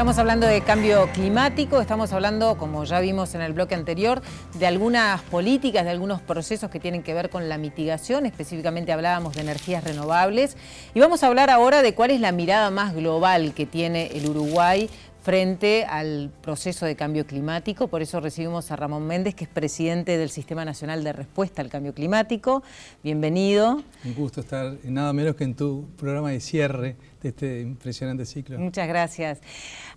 Estamos hablando de cambio climático, estamos hablando, como ya vimos en el bloque anterior, de algunas políticas, de algunos procesos que tienen que ver con la mitigación, específicamente hablábamos de energías renovables, y vamos a hablar ahora de cuál es la mirada más global que tiene el Uruguay frente al proceso de cambio climático. Por eso recibimos a Ramón Méndez, que es presidente del Sistema Nacional de Respuesta al Cambio Climático. Bienvenido. Un gusto estar nada menos que en tu programa de cierre de este impresionante ciclo. Muchas gracias.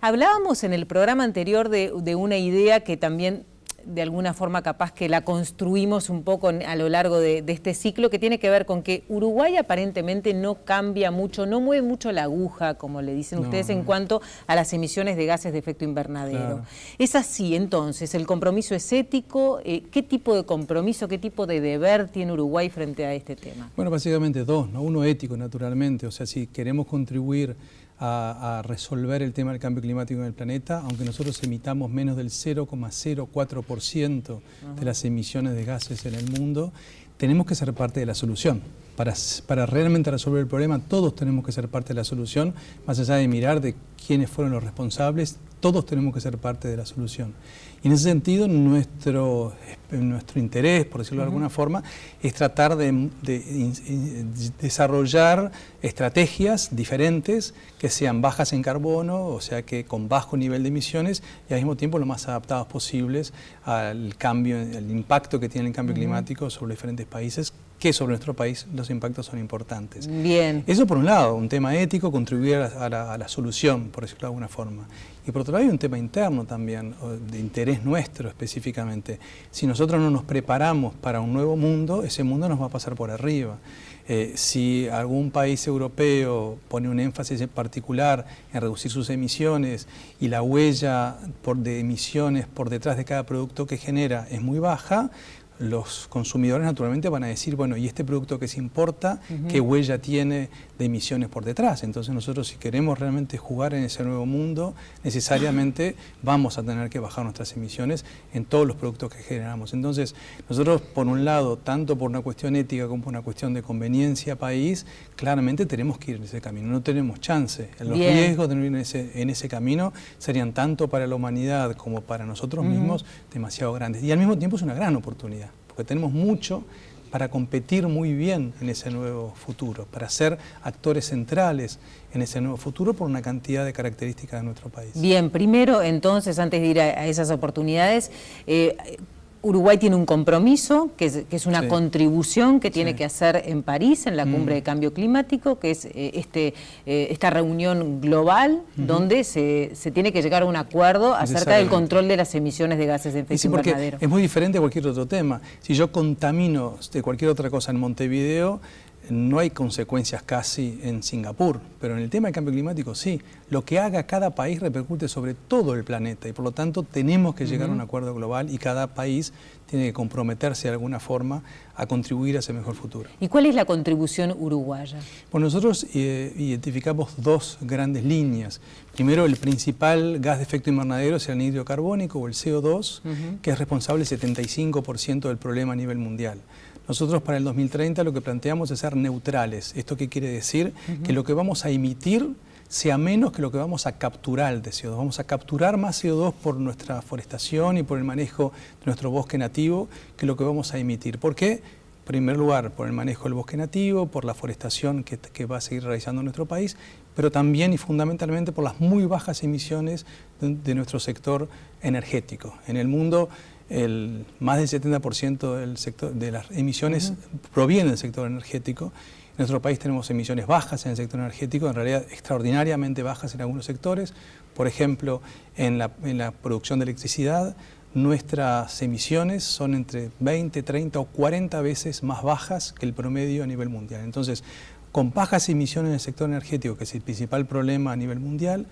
Hablábamos en el programa anterior de una idea que también de alguna forma capaz que la construimos un poco a lo largo de este ciclo, que tiene que ver con que Uruguay aparentemente no cambia mucho, no mueve mucho la aguja, como le dicen ustedes, en cuanto a las emisiones de gases de efecto invernadero. Claro. Es así, entonces, ¿el compromiso es ético? ¿Qué tipo de compromiso, qué tipo de deber tiene Uruguay frente a este tema? Bueno, básicamente dos, ¿no? Uno ético, naturalmente, o sea, si queremos contribuir a resolver el tema del cambio climático en el planeta, aunque nosotros emitamos menos del 0,04% de las emisiones de gases en el mundo, tenemos que ser parte de la solución. Para realmente resolver el problema, todos tenemos que ser parte de la solución, más allá de mirar de quiénes fueron los responsables, todos tenemos que ser parte de la solución. Y en ese sentido, nuestro interés, por decirlo de alguna forma, es tratar de desarrollar estrategias diferentes que sean bajas en carbono, o sea que con bajo nivel de emisiones y al mismo tiempo lo más adaptados posibles al cambio, al impacto que tiene el cambio climático sobre los diferentes países, que sobre nuestro país los impactos son importantes. Bien. Eso por un lado, un tema ético, contribuir a la solución, por decirlo de alguna forma. Y por otro lado hay un tema interno también, de interés nuestro específicamente. Si nosotros no nos preparamos para un nuevo mundo, ese mundo nos va a pasar por arriba. Si algún país europeo pone un énfasis en particular en reducir sus emisiones y la huella de emisiones por detrás de cada producto que genera es muy baja, los consumidores naturalmente van a decir, bueno, ¿y este producto que se importa, qué huella tiene de emisiones por detrás? Entonces nosotros, si queremos realmente jugar en ese nuevo mundo, necesariamente vamos a tener que bajar nuestras emisiones en todos los productos que generamos. Entonces nosotros, por un lado, tanto por una cuestión ética como por una cuestión de conveniencia país, claramente tenemos que ir en ese camino, no tenemos chance. Los riesgos de no ir en ese camino serían tanto para la humanidad como para nosotros mismos demasiado grandes. Y al mismo tiempo es una gran oportunidad, porque tenemos mucho para competir muy bien en ese nuevo futuro, para ser actores centrales en ese nuevo futuro por una cantidad de características de nuestro país. Bien, primero entonces, antes de ir a esas oportunidades, Uruguay tiene un compromiso, que es una contribución que tiene que hacer en París, en la Cumbre de Cambio Climático, que es esta reunión global donde se tiene que llegar a un acuerdo acerca del control de las emisiones de gases de efecto invernadero. Es muy diferente a cualquier otro tema. Si yo contamino de cualquier otra cosa en Montevideo, no hay consecuencias casi en Singapur, pero en el tema del cambio climático sí. Lo que haga cada país repercute sobre todo el planeta y por lo tanto tenemos que llegar a un acuerdo global y cada país tiene que comprometerse de alguna forma a contribuir a ese mejor futuro. ¿Y cuál es la contribución uruguaya? Bueno, nosotros identificamos dos grandes líneas. Primero, el principal gas de efecto invernadero es el anhídrido carbónico o el CO2, que es responsable del 75% del problema a nivel mundial. Nosotros para el 2030 lo que planteamos es ser neutrales. ¿Esto qué quiere decir? Que lo que vamos a emitir sea menos que lo que vamos a capturar de CO2. Vamos a capturar más CO2 por nuestra forestación y por el manejo de nuestro bosque nativo que lo que vamos a emitir. ¿Por qué? En primer lugar, por el manejo del bosque nativo, por la forestación que va a seguir realizando nuestro país, pero también y fundamentalmente por las muy bajas emisiones de nuestro sector energético. En el mundo, más del 70% de las emisiones provienen del sector energético. En nuestro país tenemos emisiones bajas en el sector energético, en realidad extraordinariamente bajas en algunos sectores. Por ejemplo, en la producción de electricidad, nuestras emisiones son entre 20, 30 o 40 veces más bajas que el promedio a nivel mundial. Entonces, con bajas emisiones en el sector energético, que es el principal problema a nivel mundial,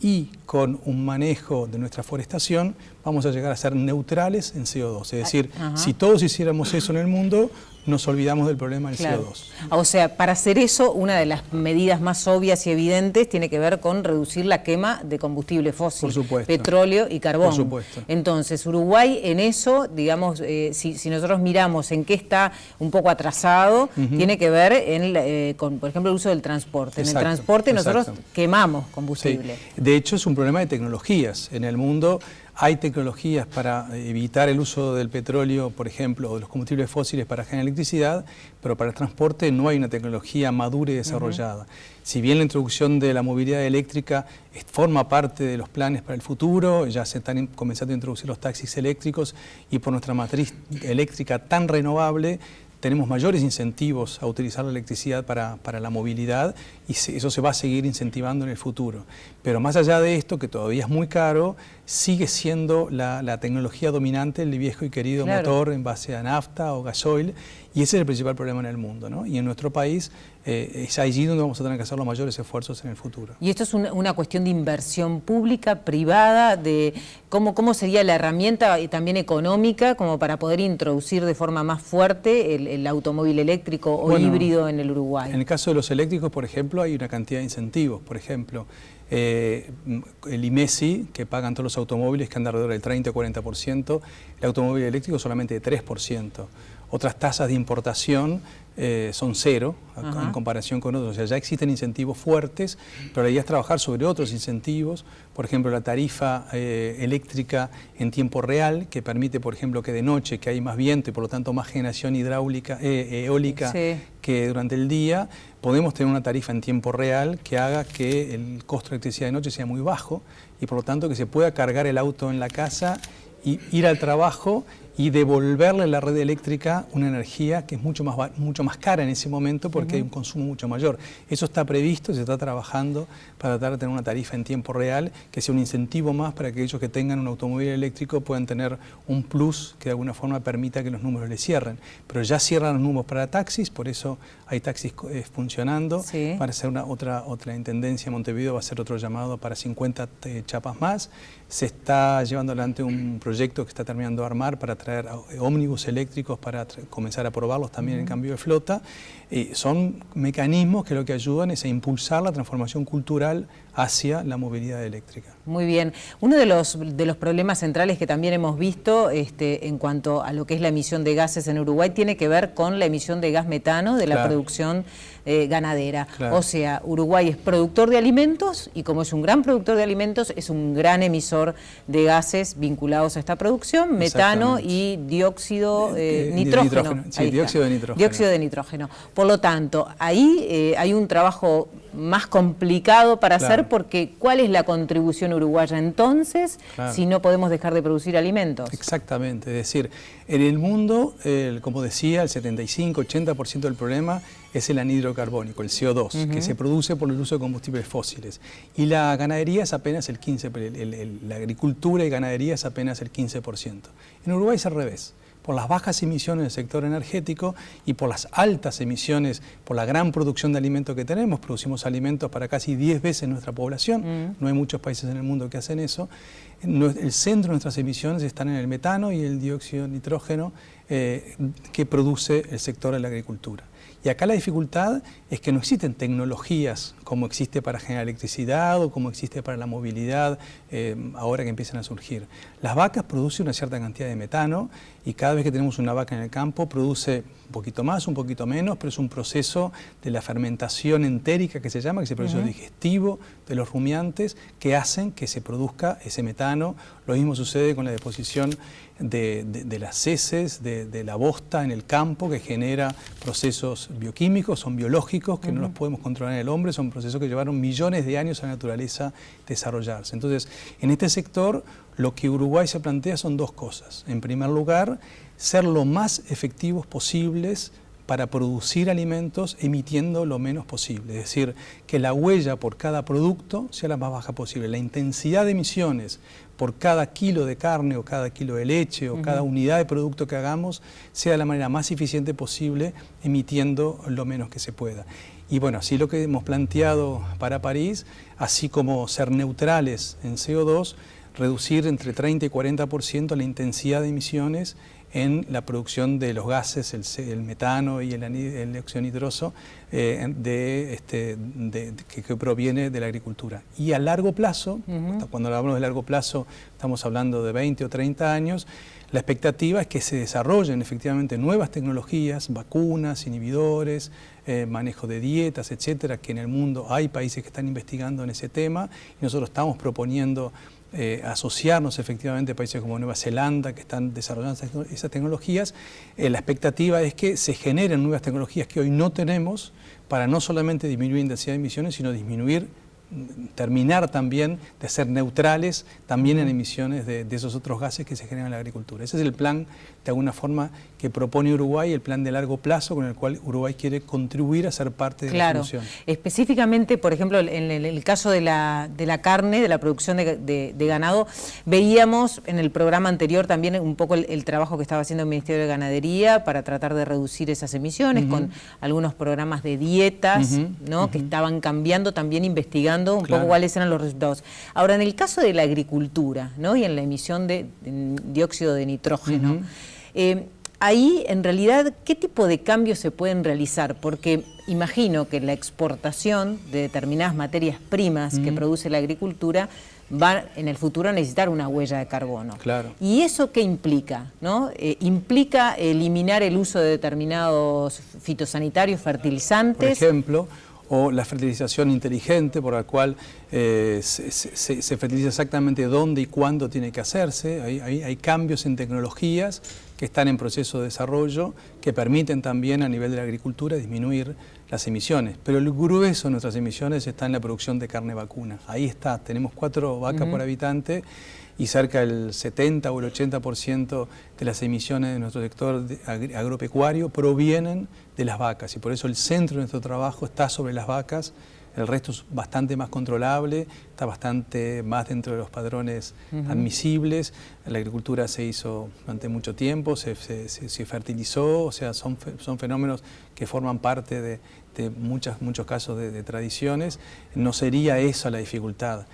y con un manejo de nuestra forestación, vamos a llegar a ser neutrales en CO2. Es decir, si todos hiciéramos eso en el mundo, nos olvidamos del problema del CO2. O sea, para hacer eso, una de las medidas más obvias y evidentes tiene que ver con reducir la quema de combustible fósil, por supuesto, petróleo y carbón. Por supuesto. Entonces, Uruguay en eso, digamos, si nosotros miramos en qué está un poco atrasado, tiene que ver con, por ejemplo, el uso del transporte. En el transporte nosotros quemamos combustible. Sí. De hecho, es un problema de tecnologías. En el mundo hay tecnologías para evitar el uso del petróleo, por ejemplo, o de los combustibles fósiles para generar electricidad, pero para el transporte no hay una tecnología madura y desarrollada. Si bien la introducción de la movilidad eléctrica forma parte de los planes para el futuro, ya se están comenzando a introducir los taxis eléctricos y por nuestra matriz eléctrica tan renovable, tenemos mayores incentivos a utilizar la electricidad para la movilidad y eso se va a seguir incentivando en el futuro. Pero más allá de esto, que todavía es muy caro, sigue siendo la tecnología dominante, el viejo y querido motor en base a nafta o gasoil, y ese es el principal problema en el mundo, ¿no? Y en nuestro país es allí donde vamos a tener que hacer los mayores esfuerzos en el futuro. Y esto es una cuestión de inversión pública, privada, de cómo sería la herramienta también económica como para poder introducir de forma más fuerte el automóvil eléctrico o híbrido en el Uruguay. En el caso de los eléctricos, por ejemplo, hay una cantidad de incentivos. Por ejemplo, el IMESI, que pagan todos los automóviles, que anda alrededor del 30 o 40%, el automóvil eléctrico solamente de 3%. Otras tasas de importación son cero en comparación con otros. O sea, ya existen incentivos fuertes, pero la idea es trabajar sobre otros incentivos. Por ejemplo, la tarifa eléctrica en tiempo real, que permite, por ejemplo, que de noche, que hay más viento y por lo tanto más generación hidráulica, eólica que durante el día, podemos tener una tarifa en tiempo real que haga que el costo de electricidad de noche sea muy bajo y por lo tanto que se pueda cargar el auto en la casa y ir al trabajo y devolverle a la red eléctrica una energía que es mucho más cara en ese momento porque hay un consumo mucho mayor. Eso está previsto y se está trabajando para tratar de tener una tarifa en tiempo real que sea un incentivo más para que aquellos que tengan un automóvil eléctrico puedan tener un plus que de alguna forma permita que los números le cierren. Pero ya cierran los números para taxis, por eso hay taxis funcionando. Para hacer otra intendencia en Montevideo va a ser otro llamado para 50 chapas más. Se está llevando adelante un proyecto que está terminando de armar para traer ómnibus eléctricos para comenzar a probarlos también en cambio de flota. Son mecanismos que lo que ayudan es a impulsar la transformación cultural hacia la movilidad eléctrica. Muy bien. Uno de los problemas centrales que también hemos visto en cuanto a lo que es la emisión de gases en Uruguay tiene que ver con la emisión de gas metano de la producción ganadera. O sea, Uruguay es productor de alimentos y como es un gran productor de alimentos, es un gran emisor de gases vinculados a esta producción, metano y dióxido nitrógeno. Sí, dióxido de nitrógeno. Dióxido de nitrógeno. Por lo tanto, ahí hay un trabajo más complicado para hacer porque ¿cuál es la contribución uruguaya entonces si no podemos dejar de producir alimentos? Exactamente, es decir, en el mundo, como decía, el 75-80% del problema es el anhídrido carbónico, el CO2, que se produce por el uso de combustibles fósiles. Y la ganadería es apenas el 15%, la agricultura y ganadería es apenas el 15%. En Uruguay es al revés. Por las bajas emisiones del sector energético y por las altas emisiones, por la gran producción de alimentos que tenemos, producimos alimentos para casi 10 veces nuestra población, no hay muchos países en el mundo que hacen eso. El centro de nuestras emisiones están en el metano y el dióxido de nitrógeno que produce el sector de la agricultura. Y acá la dificultad es que no existen tecnologías como existe para generar electricidad o como existe para la movilidad ahora que empiezan a surgir. Las vacas producen una cierta cantidad de metano y cada vez que tenemos una vaca en el campo produce un poquito más, un poquito menos, pero es un proceso de la fermentación entérica que se llama, que es el proceso digestivo de los rumiantes que hacen que se produzca ese metano. Lo mismo sucede con la deposición de las heces, de la bosta en el campo que genera procesos bioquímicos, son biológicos que no los podemos controlar en el hombre, son procesos que llevaron millones de años a la naturaleza desarrollarse. Entonces, en este sector lo que Uruguay se plantea son dos cosas. En primer lugar, ser lo más efectivos posibles para producir alimentos emitiendo lo menos posible, es decir, que la huella por cada producto sea la más baja posible, la intensidad de emisiones por cada kilo de carne o cada kilo de leche o cada unidad de producto que hagamos sea de la manera más eficiente posible emitiendo lo menos que se pueda. Y bueno, así lo que hemos planteado para París, así como ser neutrales en CO2, reducir entre 30 y 40% la intensidad de emisiones en la producción de los gases, el metano y el óxido nitroso que proviene de la agricultura. Y a largo plazo, cuando hablamos de largo plazo, estamos hablando de 20 o 30 años, la expectativa es que se desarrollen efectivamente nuevas tecnologías, vacunas, inhibidores, manejo de dietas, etcétera, que en el mundo hay países que están investigando en ese tema y nosotros estamos proponiendo asociarnos efectivamente a países como Nueva Zelanda que están desarrollando esas tecnologías. La expectativa es que se generen nuevas tecnologías que hoy no tenemos para no solamente disminuir la intensidad de emisiones, sino terminar también de ser neutrales también en emisiones de esos otros gases que se generan en la agricultura. Ese es el plan, de alguna forma, que propone Uruguay, el plan de largo plazo con el cual Uruguay quiere contribuir a ser parte de la solución. Específicamente, por ejemplo, en el caso de la carne, de la producción de ganado, veíamos en el programa anterior también un poco el trabajo que estaba haciendo el Ministerio de Ganadería para tratar de reducir esas emisiones, con algunos programas de dietas, ¿no? Que estaban cambiando, también investigando un poco cuáles eran los resultados. Ahora, en el caso de la agricultura, ¿no? Y en la emisión de dióxido de nitrógeno, ahí, en realidad, ¿qué tipo de cambios se pueden realizar? Porque imagino que la exportación de determinadas materias primas que produce la agricultura va en el futuro a necesitar una huella de carbono. Claro. ¿Y eso qué implica? ¿No? Implica eliminar el uso de determinados fitosanitarios, fertilizantes. Por ejemplo, o la fertilización inteligente, por la cual se fertiliza exactamente dónde y cuándo tiene que hacerse. Hay cambios en tecnologías que están en proceso de desarrollo que permiten también a nivel de la agricultura disminuir las emisiones. Pero el grueso de nuestras emisiones está en la producción de carne vacuna. Ahí está, tenemos 4 vacas por habitante y cerca del 70 o el 80% de las emisiones de nuestro sector agropecuario provienen de las vacas y por eso el centro de nuestro trabajo está sobre las vacas. El resto es bastante más controlable, está bastante más dentro de los padrones admisibles. La agricultura se hizo durante mucho tiempo, se fertilizó, o sea, son fenómenos que forman parte de muchos casos de tradiciones. No sería esa la dificultad,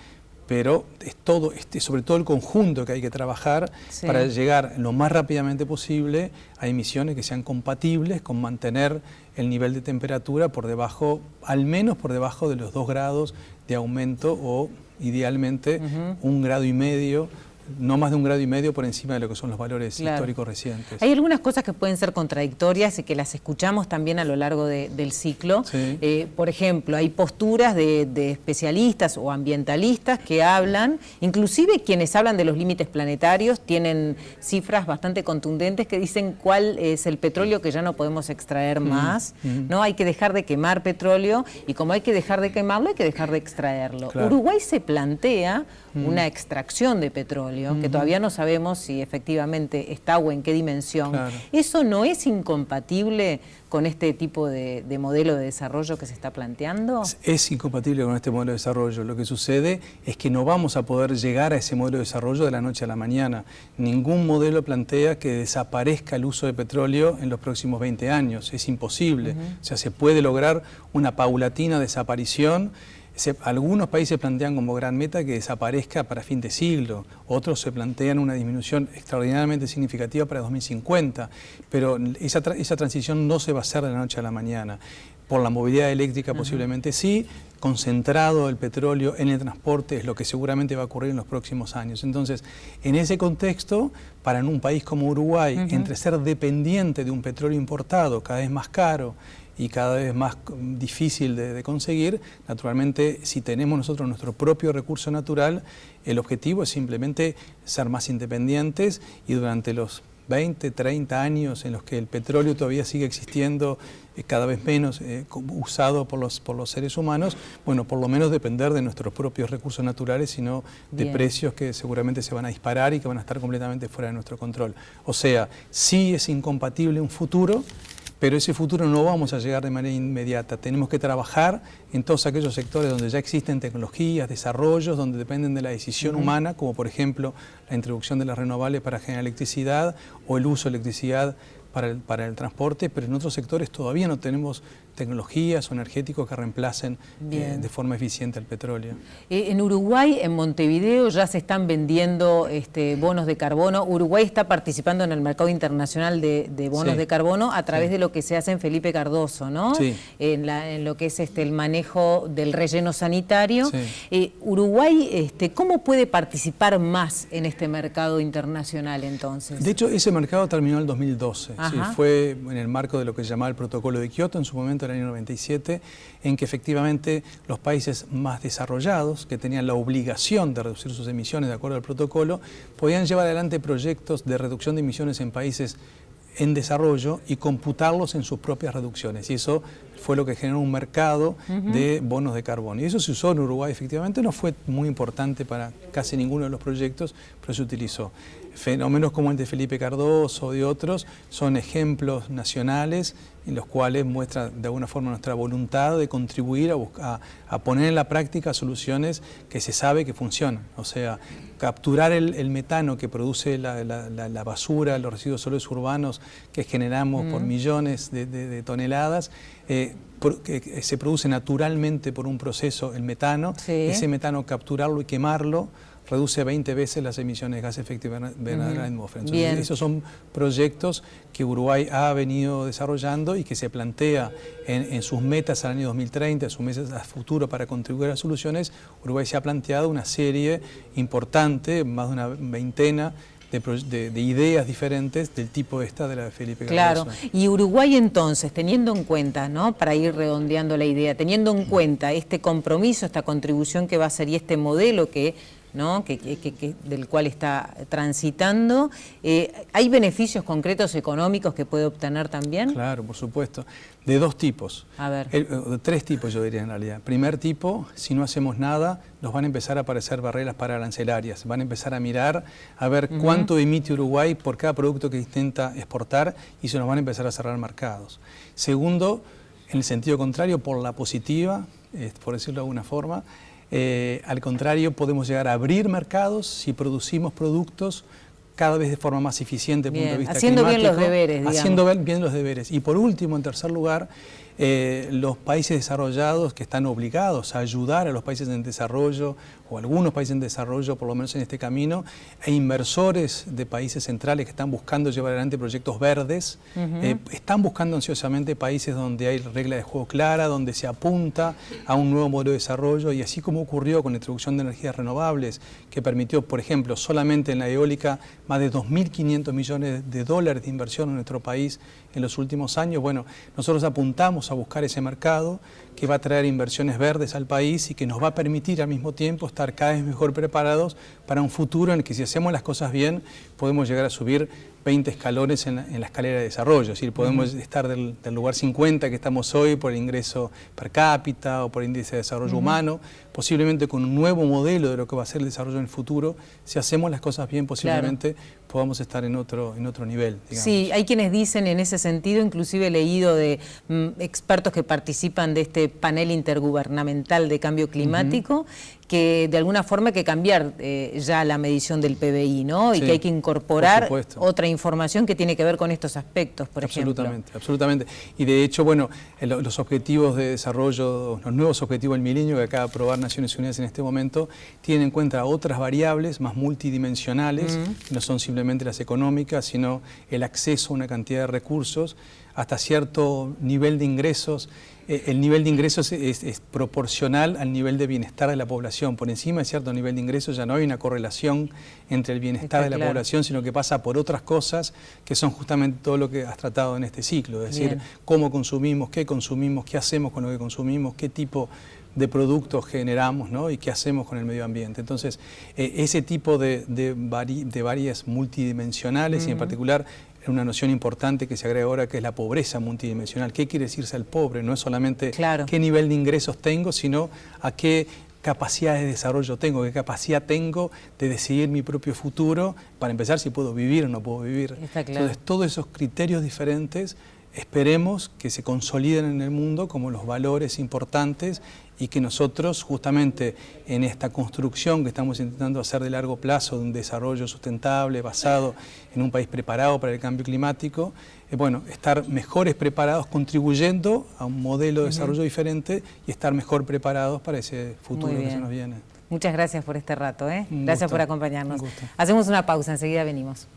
pero es todo, sobre todo el conjunto que hay que trabajar para llegar lo más rápidamente posible a emisiones que sean compatibles con mantener el nivel de temperatura por debajo, al menos por debajo de los 2 grados de aumento o idealmente 1,5 grados, no más de 1,5 grados por encima de lo que son los valores históricos recientes. Hay algunas cosas que pueden ser contradictorias y que las escuchamos también a lo largo del ciclo. Por ejemplo, hay posturas de especialistas o ambientalistas que hablan, inclusive quienes hablan de los límites planetarios, tienen cifras bastante contundentes que dicen cuál es el petróleo que ya no podemos extraer más, ¿no? Hay que dejar de quemar petróleo y como hay que dejar de quemarlo, hay que dejar de extraerlo. Uruguay se plantea una extracción de petróleo, que todavía no sabemos si efectivamente está o en qué dimensión. ¿Eso no es incompatible con este tipo de modelo de desarrollo que se está planteando? Es incompatible con este modelo de desarrollo. Lo que sucede es que no vamos a poder llegar a ese modelo de desarrollo de la noche a la mañana. Ningún modelo plantea que desaparezca el uso de petróleo en los próximos 20 años. Es imposible. O sea, se puede lograr una paulatina desaparición. Algunos países plantean como gran meta que desaparezca para fin de siglo, otros se plantean una disminución extraordinariamente significativa para 2050, pero esa transición no se va a hacer de la noche a la mañana. Por la movilidad eléctrica posiblemente sí, concentrado el petróleo en el transporte es lo que seguramente va a ocurrir en los próximos años. Entonces, en ese contexto, para un país como Uruguay, entre ser dependiente de un petróleo importado cada vez más caro y cada vez más difícil de conseguir, naturalmente, si tenemos nosotros nuestro propio recurso natural, el objetivo es simplemente ser más independientes y durante los 20, 30 años en los que el petróleo todavía sigue existiendo, cada vez menos usado por los seres humanos, bueno, por lo menos depender de nuestros propios recursos naturales, sino de precios que seguramente se van a disparar y que van a estar completamente fuera de nuestro control. O sea, sí es incompatible un futuro, pero ese futuro no vamos a llegar de manera inmediata. Tenemos que trabajar en todos aquellos sectores donde ya existen tecnologías, desarrollos, donde dependen de la decisión humana, como por ejemplo la introducción de las renovables para generar electricidad o el uso de electricidad para el transporte, pero en otros sectores todavía no tenemos tecnologías o energéticos que reemplacen de forma eficiente el petróleo. En Uruguay, en Montevideo, ya se están vendiendo bonos de carbono. Uruguay está participando en el mercado internacional de bonos de carbono a través de lo que se hace en Felipe Cardoso, ¿no? Sí. En lo que es el manejo del relleno sanitario. Sí. Uruguay, ¿cómo puede participar más en este mercado internacional entonces? De hecho, ese mercado terminó en el 2012. Sí, fue en el marco de lo que se llamaba el Protocolo de Kioto en su momento, en el año 97, en que efectivamente los países más desarrollados, que tenían la obligación de reducir sus emisiones de acuerdo al protocolo, podían llevar adelante proyectos de reducción de emisiones en países en desarrollo y computarlos en sus propias reducciones. Y eso fue lo que generó un mercado de bonos de carbono. Y eso se usó en Uruguay, efectivamente, no fue muy importante para casi ninguno de los proyectos, pero se utilizó. Fenómenos como el de Felipe Cardoso y otros son ejemplos nacionales en los cuales muestra de alguna forma nuestra voluntad de contribuir a poner en la práctica soluciones que se sabe que funcionan. O sea, capturar el metano que produce la basura, los residuos sólidos urbanos que generamos por millones de toneladas, que se produce naturalmente por un proceso, el metano, ese metano capturarlo y quemarlo reduce 20 veces las emisiones de gases de efecto invernadero en la atmósfera. Entonces, esos son proyectos que Uruguay ha venido desarrollando y que se plantea en sus metas al año 2030, en sus metas a futuro para contribuir a las soluciones. Uruguay se ha planteado una serie importante, más de una veintena, de ideas diferentes del tipo esta de la de Felipe Cardoso. Claro, y Uruguay entonces, teniendo en cuenta, ¿no?, para ir redondeando la idea, teniendo en cuenta este compromiso, esta contribución que va a ser y este modelo ¿no?, del cual está transitando, ¿hay beneficios concretos económicos que puede obtener también? Claro, por supuesto. De dos tipos. A ver. De tres tipos, yo diría en realidad. Primer tipo, si no hacemos nada, nos van a empezar a aparecer barreras pararancelarias. Van a empezar a mirar, a ver cuánto emite Uruguay por cada producto que intenta exportar y se nos van a empezar a cerrar mercados. Segundo, en el sentido contrario, por la positiva, por decirlo de alguna forma, al contrario, podemos llegar a abrir mercados si producimos productos cada vez de forma más eficiente desde el punto de vista haciendo climático. Bien los deberes, digamos. Haciendo bien los deberes. Y por último, en tercer lugar, los países desarrollados que están obligados a ayudar a los países en desarrollo, o algunos países en desarrollo, por lo menos en este camino, e inversores de países centrales que están buscando llevar adelante proyectos verdes, están buscando ansiosamente países donde hay reglas de juego clara, donde se apunta a un nuevo modelo de desarrollo, y así como ocurrió con la introducción de energías renovables, que permitió, por ejemplo, solamente en la eólica, más de 2.500 millones de dólares de inversión en nuestro país en los últimos años. Bueno, nosotros apuntamos a buscar ese mercado que va a traer inversiones verdes al país y que nos va a permitir al mismo tiempo estar cada vez mejor preparados para un futuro en el que, si hacemos las cosas bien, podemos llegar a subir 20 escalones en la escalera de desarrollo. Es decir, podemos estar del lugar 50 que estamos hoy por el ingreso per cápita o por el índice de desarrollo humano, posiblemente con un nuevo modelo de lo que va a ser el desarrollo en el futuro. Si hacemos las cosas bien, posiblemente podamos estar en otro nivel, digamos. Sí, hay quienes dicen en ese sentido, inclusive he leído de expertos que participan de este panel intergubernamental de cambio climático, que de alguna forma hay que cambiar ya la medición del PBI, ¿no? Y que hay que incorporar otra información que tiene que ver con estos aspectos, por ejemplo. Absolutamente. Y de hecho, bueno, los objetivos de desarrollo, los nuevos objetivos del milenio que acaba de aprobar Naciones Unidas en este momento, tienen en cuenta otras variables más multidimensionales, que no son simplemente las económicas, sino el acceso a una cantidad de recursos hasta cierto nivel de ingresos. El nivel de ingresos es proporcional al nivel de bienestar de la población. Por encima de cierto nivel de ingresos ya no hay una correlación entre el bienestar de la población, sino que pasa por otras cosas que son justamente todo lo que has tratado en este ciclo. Es decir, cómo consumimos, qué hacemos con lo que consumimos, qué tipo de productos generamos, ¿no?, y qué hacemos con el medio ambiente. Entonces, ese tipo de varias multidimensionales y en particular una noción importante que se agrega ahora, que es la pobreza multidimensional. ¿Qué quiere decir ser pobre? No es solamente qué nivel de ingresos tengo, sino a qué capacidades de desarrollo tengo, qué capacidad tengo de decidir mi propio futuro, para empezar, si puedo vivir o no puedo vivir. Entonces, todos esos criterios diferentes esperemos que se consoliden en el mundo como los valores importantes y que nosotros justamente en esta construcción que estamos intentando hacer de largo plazo, de un desarrollo sustentable basado en un país preparado para el cambio climático, bueno, estar mejores preparados contribuyendo a un modelo de desarrollo diferente y estar mejor preparados para ese futuro que se nos viene. Muchas gracias por este rato, ¿eh? Un Gracias gusto, por acompañarnos. un gusto. Hacemos una pausa, enseguida venimos.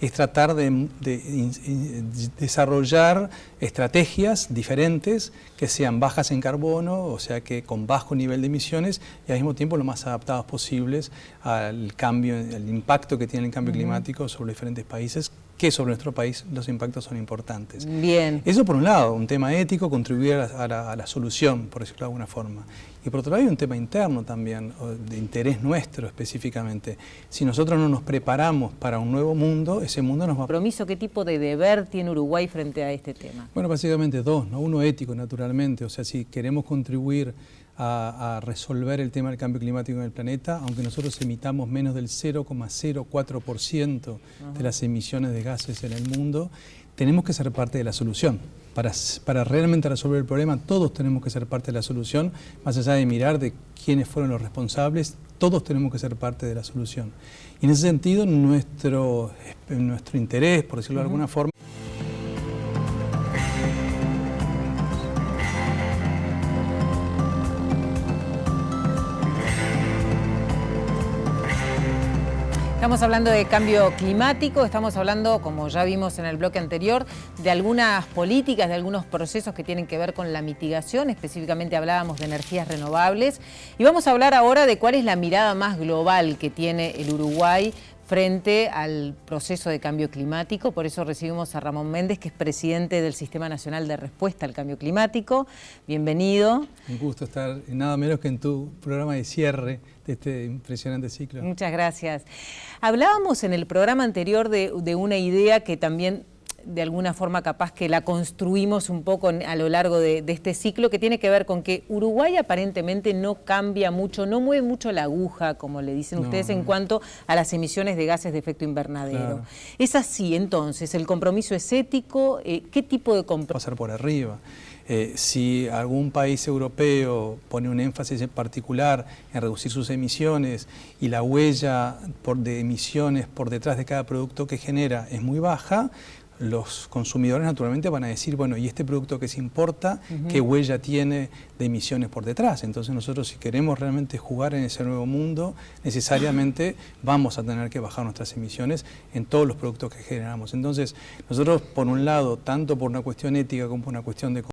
Es tratar de desarrollar estrategias diferentes que sean bajas en carbono, o sea que con bajo nivel de emisiones y al mismo tiempo lo más adaptadas posibles al cambio, al impacto que tiene el cambio climático sobre los diferentes países, que sobre nuestro país los impactos son importantes. Bien. Eso por un lado, un tema ético, contribuir a la solución, por decirlo de alguna forma. Y por otro lado hay un tema interno también, de interés nuestro específicamente. Si nosotros no nos preparamos para un nuevo mundo, ese mundo nos va a... ¿Compromiso? ¿Qué tipo de deber tiene Uruguay frente a este tema? Bueno, básicamente dos, ¿no? Uno ético, naturalmente. O sea, si queremos contribuir a resolver el tema del cambio climático en el planeta, aunque nosotros emitamos menos del 0,04% de las emisiones de gases en el mundo, tenemos que ser parte de la solución. Para realmente resolver el problema, todos tenemos que ser parte de la solución, más allá de mirar de quiénes fueron los responsables, todos tenemos que ser parte de la solución. Y en ese sentido, nuestro interés, por decirlo de alguna forma, Estamos hablando de cambio climático, estamos hablando, como ya vimos en el bloque anterior, de algunas políticas, de algunos procesos que tienen que ver con la mitigación, específicamente hablábamos de energías renovables, y vamos a hablar ahora de cuál es la mirada más global que tiene el Uruguay frente al proceso de cambio climático. Por eso recibimos a Ramón Méndez, que es presidente del Sistema Nacional de Respuesta al Cambio Climático. Bienvenido. Un gusto estar nada menos que en tu programa de cierre de este impresionante ciclo. Muchas gracias. Hablábamos en el programa anterior de una idea que también de alguna forma capaz que la construimos un poco a lo largo de este ciclo, que tiene que ver con que Uruguay aparentemente no cambia mucho, no mueve mucho la aguja, como le dicen ustedes, en cuanto a las emisiones de gases de efecto invernadero. Claro. ¿Es así entonces? ¿El compromiso es ético? ¿Qué tipo de compromiso? Pasar por arriba. Si algún país europeo pone un énfasis en particular en reducir sus emisiones y la huella de emisiones por detrás de cada producto que genera es muy baja, los consumidores naturalmente van a decir, bueno, ¿y este producto que se importa, qué huella tiene de emisiones por detrás? Entonces nosotros, si queremos realmente jugar en ese nuevo mundo, necesariamente vamos a tener que bajar nuestras emisiones en todos los productos que generamos. Entonces nosotros, por un lado, tanto por una cuestión ética como por una cuestión de